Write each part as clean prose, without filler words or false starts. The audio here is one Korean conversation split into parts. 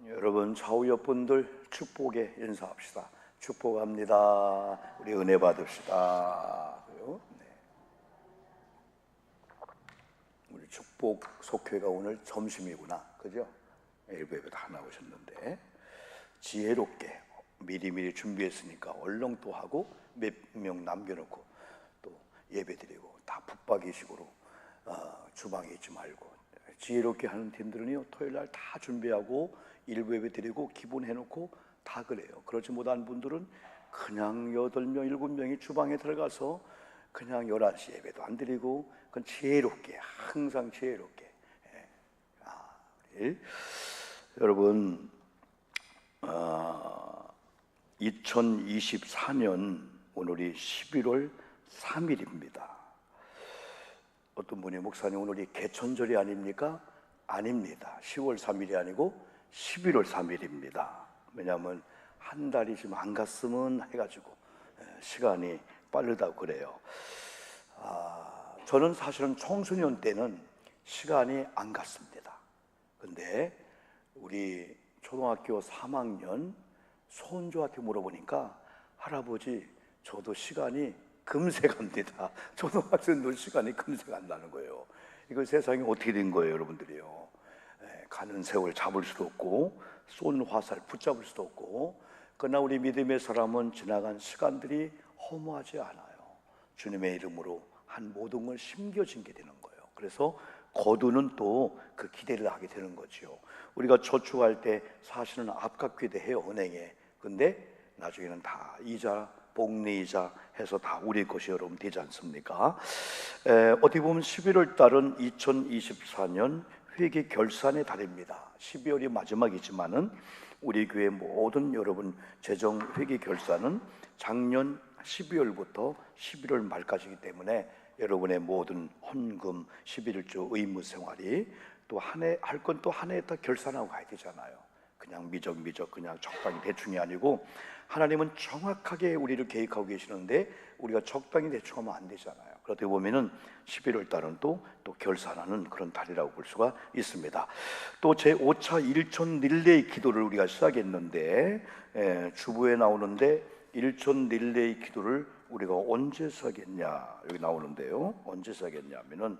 여러분 좌우 옆분들 축복의 인사합시다. 축복합니다. 우리 은혜 받읍시다. 네. 우리 축복 속회가 오늘 점심이구나, 그죠? 일부 예배 다 나오셨는데 지혜롭게 미리미리 준비했으니까 얼렁도 하고 몇 명 남겨놓고 또 예배드리고 다 붙박이식으로 주방에 있지 말고 지혜롭게 하는 팀들은요 토요일날 다 준비하고 일부 예배 드리고 기본 해놓고 다 그래요. 그렇지 못한 분들은 그냥 8명, 7명이 주방에 들어가서 그냥 11시 예배도 안 드리고 그건 지혜롭게, 항상 지혜롭게. 우리 여러분 2024년 오늘이 11월 3일입니다. 어떤 분이 목사님 오늘이 개천절이 아닙니까? 아닙니다. 10월 3일이 아니고 11월 3일입니다. 왜냐하면 한 달이 지금 안 갔으면 해가지고 시간이 빠르다고 그래요. 저는 사실은 청소년 때는 시간이 안 갔습니다. 근데 우리 초등학교 3학년 손주한테 물어보니까 할아버지 저도 시간이 금세 갑니다. 초등학생들 시간이 금세 간다는 거예요. 이거 세상이 어떻게 된 거예요, 여러분들이요? 가는 세월 잡을 수도 없고 쏜 화살 붙잡을 수도 없고, 그러나 우리 믿음의 사람은 지나간 시간들이 허무하지 않아요. 주님의 이름으로 한 모든 걸 심겨진 게 되는 거예요. 그래서 거두는 또 그 기대를 하게 되는 거죠. 우리가 저축할 때 사실은 아깝기도 해요, 은행에. 근데 나중에는 다 이자, 복리이자 해서 다 우리 것이 여러분 되지 않습니까? 어떻게 보면 11월 달은 2024년 회계 결산의 달입니다. 12월이 마지막이지만은 우리 교회 모든 여러분 재정 회계 결산은 작년 12월부터 11월 말까지이기 때문에 여러분의 모든 헌금 11일조 의무 생활이 또 한 해 할 건 또 한 해 다 결산하고 가야 되잖아요. 그냥 미적미적 그냥 적당히 대충이 아니고 하나님은 정확하게 우리를 계획하고 계시는데 우리가 적당히 대충하면 안 되잖아요. 그렇게 보면은 11월 달은 또 결산하는 그런 달이라고 볼 수가 있습니다. 또 제5차 일천 릴레이 기도를 우리가 시작했는데 주부에 나오는데 일천 릴레이 기도를 우리가 언제 시작했냐 여기 나오는데요. 언제 시작했냐 하면은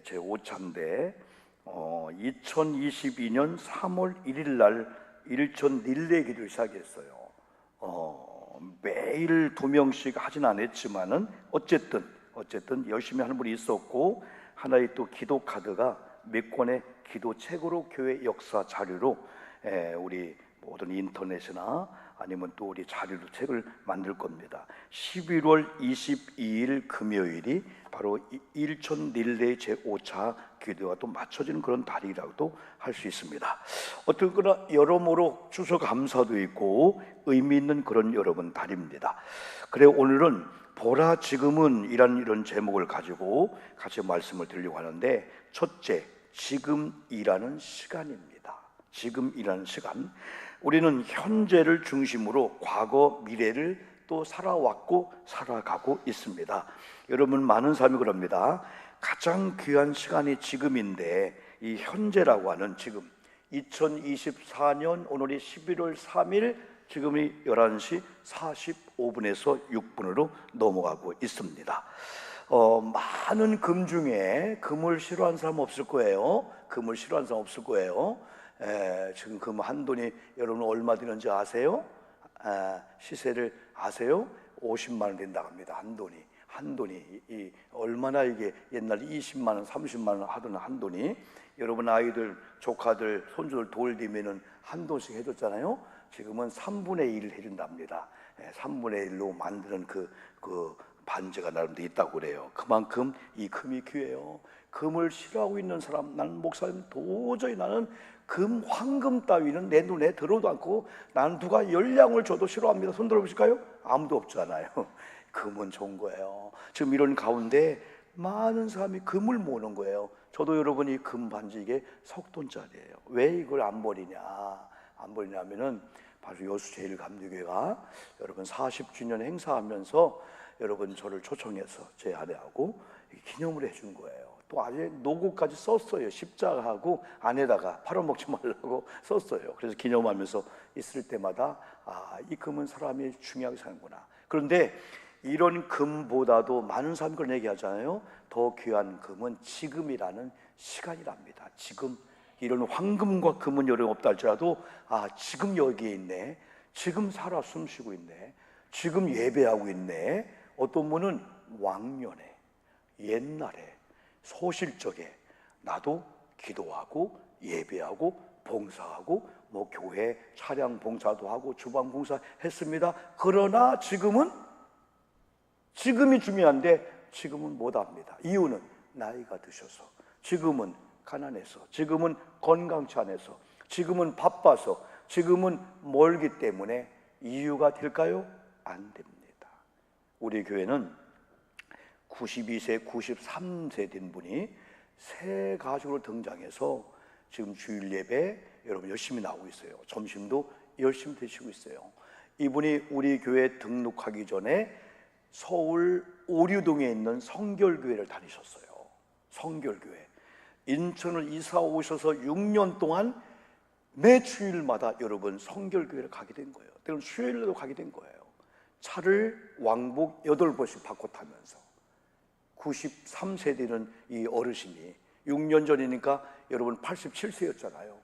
제5차인데 2022년 3월 1일 날 일천 릴레이 기도를 시작했어요. 매일 2명씩 하진 않았지만은 어쨌든 열심히 하는 분이 있었고, 하나의 또 기도 카드가 몇 권의 기도책으로 교회 역사 자료로 우리 모든 인터넷이나 아니면 또 우리 자료로 책을 만들 겁니다. 11월 22일 금요일이 바로 일천 릴레이 제5차 기도와 또 맞춰지는 그런 달이라고도 할 수 있습니다. 어쨌거나 여러모로 추수감사도 있고 의미 있는 그런 여러분 달입니다. 그래 오늘은 보라 지금은 이런 제목을 가지고 같이 말씀을 드리려고 하는데, 첫째, 지금이라는 시간입니다. 지금이라는 시간. 우리는 현재를 중심으로 과거, 미래를 또 살아왔고 살아가고 있습니다. 여러분 많은 사람이 그럽니다. 가장 귀한 시간이 지금인데 이 현재라고 하는 지금 2024년 오늘이 11월 3일 지금이 11시 45분에서 6분으로 넘어가고 있습니다. 많은 금 중에 금을 싫어하는 사람 없을 거예요. 금을 싫어하는 사람 없을 거예요. 지금 금 한 돈이 여러분 얼마 되는지 아세요? 시세를 아세요? 50만 원 된다고 합니다. 한 돈이 이 얼마나 이게 옛날에 20만 원, 30만 원 하던 한 돈이 여러분 아이들, 조카들, 손주들 돌 되면은 한 돈씩 해줬잖아요. 지금은 3분의 1 해준답니다. 3분의 1로 만드는 그 반제가 나름대로 있다고 그래요. 그만큼 이 금이 귀해요. 금을 싫어하고 있는 사람, 나는 목사님 도저히 나는 금, 황금 따위는 내 눈에 들어도 않고 나는 누가 열량을 줘도 싫어합니다. 손 들어보실까요? 아무도 없잖아요. 금은 좋은 거예요. 지금 이런 가운데 많은 사람이 금을 모으는 거예요. 저도 여러분이 금 반지 이게 석돈짜리예요. 왜 이걸 안 버리냐면은 바로 여수제일감리교회가 여러분 40주년 행사하면서 여러분 저를 초청해서 제 아내하고 기념을 해준 거예요. 또 아예 노고까지 썼어요. 십자가하고 안에다가 팔아먹지 말라고 썼어요. 그래서 기념하면서 있을 때마다 이 금은 사람이 중요하게 사는구나. 그런데 이런 금보다도 많은 사람이 그런 얘기하잖아요. 더 귀한 금은 지금이라는 시간이랍니다. 지금. 이런 황금과 금은 여름 없다 할지라도 지금 여기에 있네, 지금 살아 숨쉬고 있네, 지금 예배하고 있네. 어떤 분은 왕년에, 옛날에, 소실적에 나도 기도하고 예배하고 봉사하고 교회 차량 봉사도 하고 주방 봉사 했습니다. 그러나 지금이 중요한데 지금은 못합니다. 이유는 나이가 드셔서, 지금은 가난해서, 지금은 건강치 않아서, 지금은 바빠서, 지금은 멀기 때문에 이유가 될까요? 안 됩니다. 우리 교회는 92세, 93세 된 분이 새 가족으로 등장해서 지금 주일 예배 여러분 열심히 나오고 있어요. 점심도 열심히 드시고 있어요. 이분이 우리 교회 등록하기 전에 서울 오류동에 있는 성결교회를 다니셨어요. 성결교회. 인천을 이사 오셔서 6년 동안 매 주일마다 여러분 성결교회를 가게 된 거예요. 때로는 수요일에도 가게 된 거예요. 차를 왕복 8번씩 바꿔 타면서. 93세 되는 이 어르신이 6년 전이니까 여러분 87세였잖아요.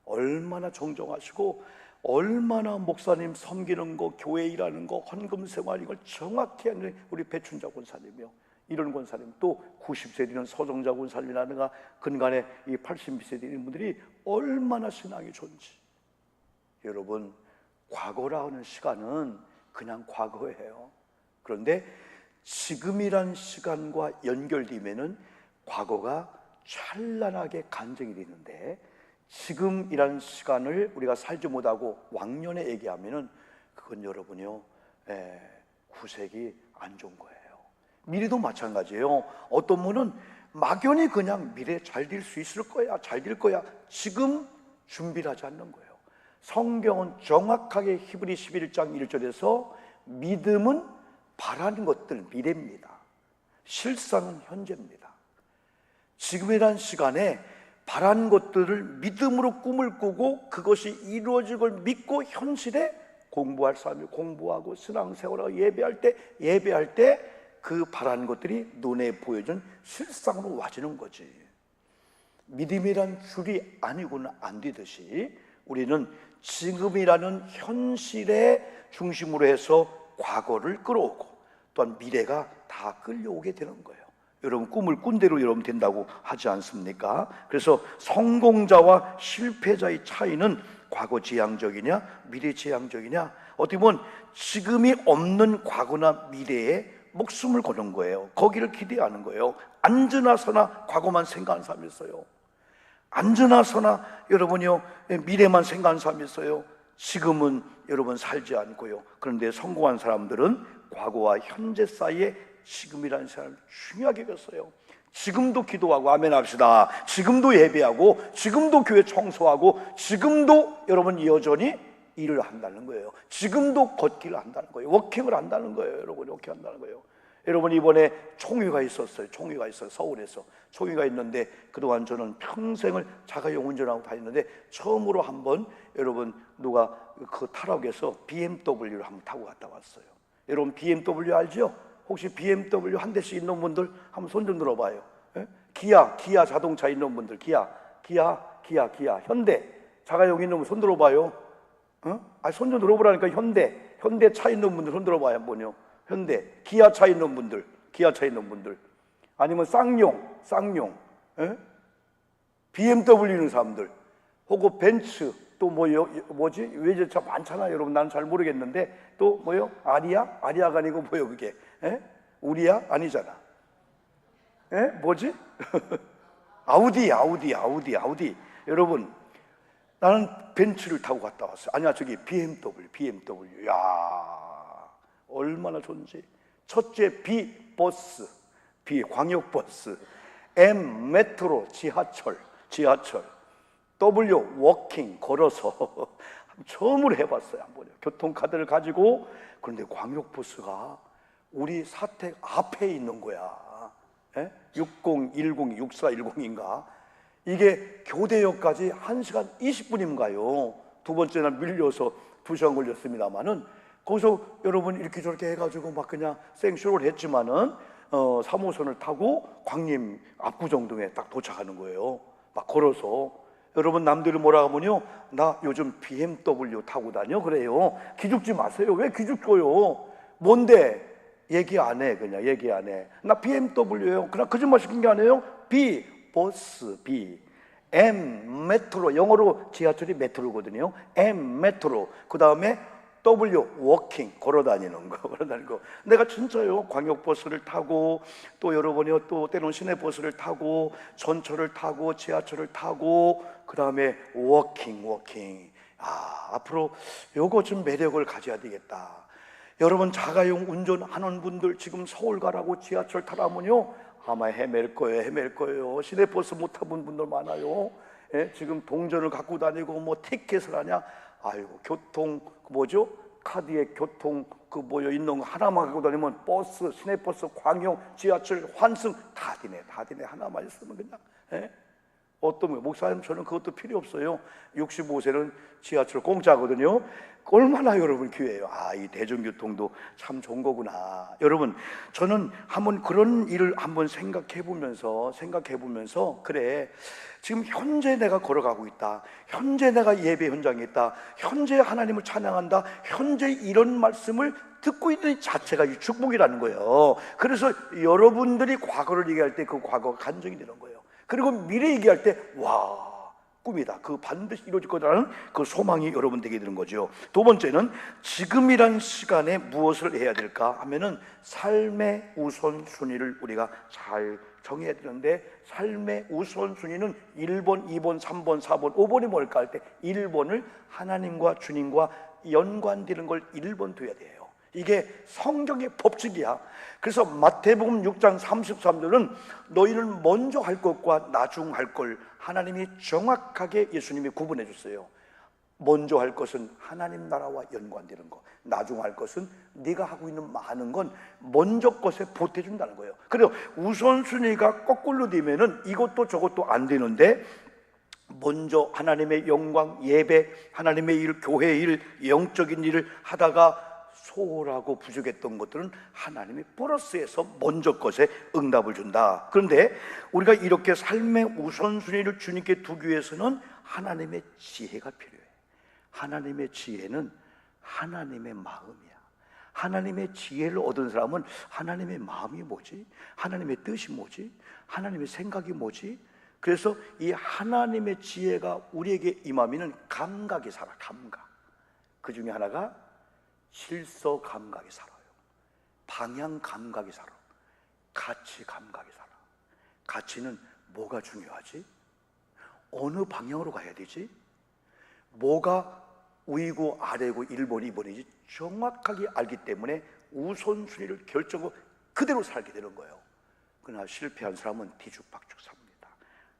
얼마나 정정하시고 얼마나 목사님 섬기는 거, 교회 일하는 거, 헌금 생활 이걸 정확히 하는 우리 배춘자 권사님이요. 이런 권사님, 또 90세 되는 서정자 권사님이라든가 근간에 이 80세 되는 분들이 얼마나 신앙이 좋은지. 여러분, 과거라 하는 시간은 그냥 과거예요. 그런데 지금이란 시간과 연결되면은 과거가 찬란하게 간증이 되는데, 지금이란 시간을 우리가 살지 못하고 왕년에 얘기하면은 그건 여러분이요, 구색이 안 좋은 거예요. 미래도 마찬가지예요. 어떤 분은 막연히 그냥 미래 잘 될 수 있을 거야, 잘 될 거야, 지금 준비를 하지 않는 거예요. 성경은 정확하게 히브리 11장 1절에서 믿음은 바라는 것들, 미래입니다. 실상은 현재입니다. 지금이란 시간에 바라는 것들을 믿음으로 꿈을 꾸고 그것이 이루어질 걸 믿고 현실에 공부할 사람이 공부하고 신앙생활하고 예배할 때 그 바라는 것들이 눈에 보여준 실상으로 와지는 거지. 믿음이란 줄이 아니고는 안 되듯이 우리는 지금이라는 현실의 중심으로 해서 과거를 끌어오고 또한 미래가 다 끌려오게 되는 거예요. 여러분, 꿈을 꾼 대로 여러분 된다고 하지 않습니까? 그래서 성공자와 실패자의 차이는 과거 지향적이냐 미래 지향적이냐, 어떻게 보면 지금이 없는 과거나 미래에 목숨을 거는 거예요. 거기를 기대하는 거예요. 앉으나 서나 과거만 생각하는 사람이 있어요. 앉으나 서나 여러분이요, 미래만 생각하는 사람이 있어요. 지금은 여러분 살지 않고요. 그런데 성공한 사람들은 과거와 현재 사이에 지금이라는 사람을 중요하게 여겼어요. 지금도 기도하고 아멘 합시다. 지금도 예배하고 지금도 교회 청소하고 지금도 여러분 여전히 일을 한다는 거예요. 지금도 걷기를 한다는 거예요. 워킹을 한다는 거예요. 여러분, 워킹 한다는 거예요. 여러분, 이번에 총회가 있었어요. 총회가 있어요. 서울에서 총회가 있는데 그동안 저는 평생을 자가용 운전하고 다녔는데 처음으로 한번 여러분 누가 그 타락에서 BMW를 한번 타고 갔다 왔어요. 여러분, BMW 알죠? 혹시 BMW 한 대씩 있는 분들 한번 손 좀 들어봐요. 예? 기아 자동차 있는 분들, 기아, 현대 자가용 있는 분 손 들어봐요. 손 좀 들어보라니까. 현대 차 있는 분들 손 들어봐요 한번요. 현대, 기아 차 있는 분들, 아니면 쌍용, 예? BMW 있는 사람들, 혹은 벤츠, 또 뭐지? 외제차 많잖아요. 여러분, 나는 잘 모르겠는데 또 뭐요? 아리아가 아니고 뭐요 그게? 예? 우리야? 아니잖아. 예? 뭐지? 아우디. 여러분, 나는 벤츠를 타고 갔다 왔어요. 아니야, 저기 BMW. 야, 얼마나 좋은지. 첫째, B 광역버스, M 메트로 지하철, W 워킹 걸어서 처음으로 해봤어요. 한번 교통카드를 가지고. 그런데 광역버스가 우리 사택 앞에 있는 거야. 예? 60, 10, 6410인가 이게 교대역까지 1시간 20분인가요? 두 번째 날 밀려서 2시간 걸렸습니다만은 거기서 여러분 이렇게 저렇게 해가지고 막 그냥 생쇼를 했지만은 3호선을 타고 광림 압구정동에 딱 도착하는 거예요. 막 걸어서. 여러분 남들이 뭐라 하면요, 나 요즘 BMW 타고 다녀 그래요. 기죽지 마세요. 왜 기죽어요? 뭔데? 얘기 안 해. 그냥 얘기 안 해. 나 BMW예요. 그냥 거짓말 시킨 게 아니에요. B 버스, B M 메트로, 영어로 지하철이 메트로거든요. M 메트로, 그 다음에 W 워킹, 걸어다니는 거. 내가 진짜요 광역버스를 타고 또 여러분이요 또 때로는 시내버스를 타고 전철을 타고 지하철을 타고 그 다음에 워킹. 앞으로 요거 좀 매력을 가져야 되겠다. 여러분 자가용 운전하는 분들 지금 서울 가라고 지하철 타라면요 아마 헤맬 거예요. 시내버스 못 타본 분들 많아요. 예? 지금 동전을 갖고 다니고 뭐 티켓을 하냐? 아이고 교통 뭐죠? 카드에 교통 있는 거 하나만 갖고 다니면 버스, 시내버스, 광역, 지하철, 환승 다 되네. 하나만 있으면 그냥. 예? 어떤 거 목사님 저는 그것도 필요 없어요. 65세는 지하철 공짜거든요. 얼마나 여러분 기회예요. 이 대중교통도 참 좋은 거구나. 여러분 저는 한번 그런 일을 한번 생각해 보면서 그래 지금 현재 내가 걸어가고 있다. 현재 내가 예배 현장에 있다. 현재 하나님을 찬양한다. 현재 이런 말씀을 듣고 있는 자체가 이 축복이라는 거예요. 그래서 여러분들이 과거를 얘기할 때 그 과거가 간증이 되는 거예요. 그리고 미래 얘기할 때 와 꿈이다. 그 반드시 이루어질 거라는 그 소망이 여러분들에게 드는 거죠. 두 번째는 지금이란 시간에 무엇을 해야 될까 하면은 삶의 우선순위를 우리가 잘 정해야 되는데 삶의 우선순위는 1번, 2번, 3번, 4번, 5번이 뭘까 할 때 1번을 하나님과 주님과 연관되는 걸 1번 둬야 돼요. 이게 성경의 법칙이야. 그래서 마태복음 6장 33절은 너희는 먼저 할 것과 나중 할 걸 하나님이 정확하게 예수님이 구분해 줬어요. 먼저 할 것은 하나님 나라와 연관되는 것, 나중 할 것은 네가 하고 있는 많은 건 먼저 것에 보태준다는 거예요. 그리고 우선순위가 거꾸로 되면은 이것도 저것도 안 되는데 먼저 하나님의 영광, 예배, 하나님의 일, 교회의 일, 영적인 일을 하다가 소홀하고 부족했던 것들은 하나님이 플러스해서 먼저 것에 응답을 준다. 그런데 우리가 이렇게 삶의 우선순위를 주님께 두기 위해서는 하나님의 지혜가 필요해. 하나님의 지혜는 하나님의 마음이야. 하나님의 지혜를 얻은 사람은 하나님의 마음이 뭐지? 하나님의 뜻이 뭐지? 하나님의 생각이 뭐지? 그래서 이 하나님의 지혜가 우리에게 임하면은 감각이 살아. 감각. 그 중에 하나가 실서 감각이 살아요. 방향 감각이 살아. 가치 감각이 살아. 가치는 뭐가 중요하지? 어느 방향으로 가야 되지? 뭐가 위고 아래고 1번, 2번이지 정확하게 알기 때문에 우선순위를 결정하고 그대로 살게 되는 거예요. 그러나 실패한 사람은 뒤죽박죽 삽니다.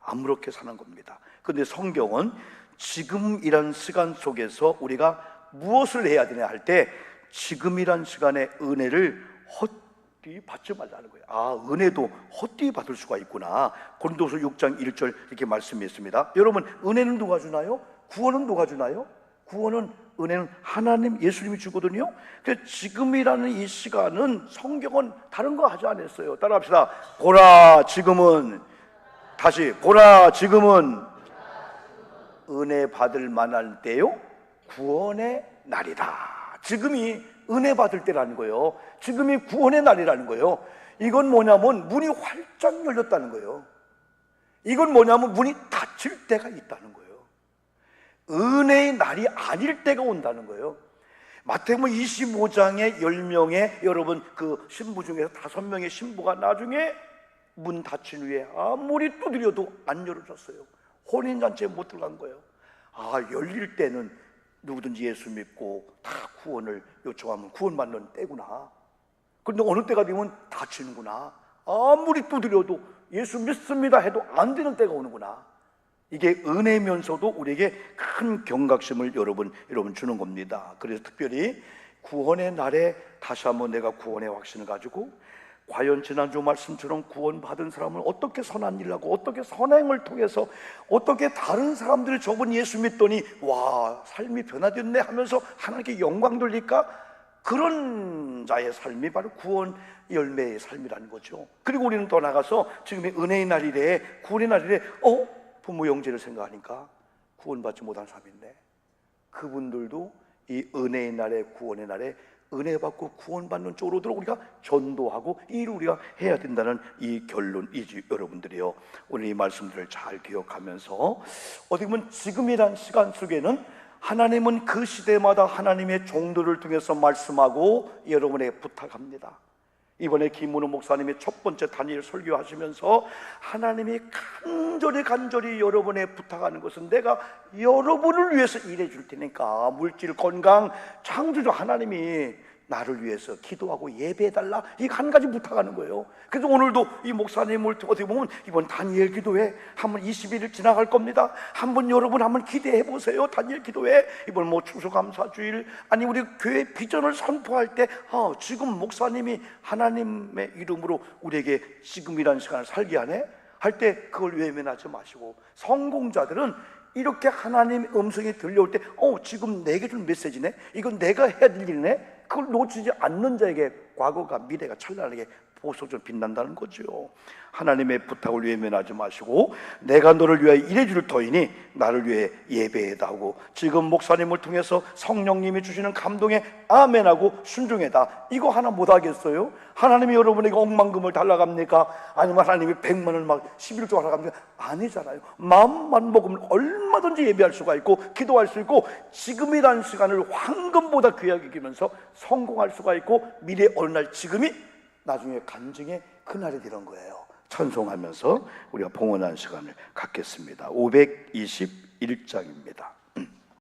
아무렇게 사는 겁니다. 그런데 성경은 지금이란 시간 속에서 우리가 무엇을 해야 되냐 할 때 지금이란 시간에 은혜를 헛되이 받지 말라는 거예요. 은혜도 헛되이 받을 수가 있구나. 고린도서 6장 1절 이렇게 말씀했습니다. 여러분 은혜는 누가 주나요? 구원은 누가 주나요? 구원은 은혜는 하나님 예수님이 주거든요. 그래서 지금이라는 이 시간은 성경은 다른 거 하지 않았어요. 따라합시다. 보라 지금은, 다시 보라 지금은 은혜 받을 만할 때요 구원의 날이다. 지금이 은혜 받을 때라는 거예요. 지금이 구원의 날이라는 거예요. 이건 뭐냐면 문이 활짝 열렸다는 거예요. 이건 뭐냐면 문이 닫힐 때가 있다는 거예요. 은혜의 날이 아닐 때가 온다는 거예요. 마태복음 25장에 10명의 여러분 그 신부 중에서 5명의 신부가 나중에 문 닫힌 후에 아무리 두드려도 안 열어줬어요. 혼인잔치에 못 들어간 거예요. 열릴 때는 누구든지 예수 믿고 다 구원을 요청하면 구원받는 때구나. 그런데 어느 때가 되면 닫히는구나. 아무리 두드려도 예수 믿습니다 해도 안 되는 때가 오는구나. 이게 은혜면서도 우리에게 큰 경각심을 여러분 주는 겁니다. 그래서 특별히 구원의 날에 다시 한번 내가 구원의 확신을 가지고 과연 지난주 말씀처럼 구원받은 사람은 어떻게 선한 일을 하고 어떻게 선행을 통해서 어떻게 다른 사람들이 저분 예수 믿더니 와 삶이 변화됐네 하면서 하나님께 영광 돌릴까? 그런 자의 삶이 바로 구원 열매의 삶이라는 거죠. 그리고 우리는 또 나가서 지금의 은혜의 날이래, 구원의 날이래, 부모 형제를 생각하니까 구원받지 못한 사람인데 그분들도 이 은혜의 날에, 구원의 날에 은혜 받고 구원받는 쪽으로 우리가 전도하고 이 일을 우리가 해야 된다는 이 결론이지 여러분들이요. 오늘 이 말씀들을 잘 기억하면서 어떻게 보면 지금이란 시간 속에는 하나님은 그 시대마다 하나님의 종들을 통해서 말씀하고 여러분에게 부탁합니다. 이번에 김문호 목사님이 첫 번째 다니엘 설교하시면서 하나님이 간절히 여러분에 부탁하는 것은 내가 여러분을 위해서 일해 줄 테니까 물질, 건강, 창조주 하나님이 나를 위해서 기도하고 예배해달라, 이 한 가지 부탁하는 거예요. 그래서 오늘도 이 목사님을 어떻게 보면 이번 다니엘 기도회 한번 20일을 지나갈 겁니다. 한번 여러분 한번 기대해 보세요. 다니엘 기도회 이번 뭐 추수감사주일, 아니 우리 교회 비전을 선포할 때 지금 목사님이 하나님의 이름으로 우리에게 지금이라는 시간을 살게 하네 할 때 그걸 외면하지 마시고, 성공자들은 이렇게 하나님의 음성이 들려올 때 지금 내게 준 메시지네, 이건 내가 해야 될 일이네, 그걸 놓치지 않는 자에게 과거가 미래가 찬란하게 보석처럼 빛난다는 거죠. 하나님의 부탁을 외면하지 마시고 내가 너를 위하여 일해줄 터이니 나를 위해 예배해다고, 지금 목사님을 통해서 성령님이 주시는 감동에 아멘하고 순종해다, 이거 하나 못하겠어요? 하나님이 여러분에게 억만금을 달라갑니까? 아니면 하나님이 100만을 막 11조 하라갑니까? 아니잖아요. 마음만 먹으면 얼마든지 예배할 수가 있고 기도할 수 있고 지금이라는 시간을 황금보다 귀하게 여기면서 성공할 수가 있고 미래 어느 날 지금이 나중에 간증의 그날이 되는 거예요. 찬송하면서 우리가 봉헌한 시간을 갖겠습니다. 521장입니다.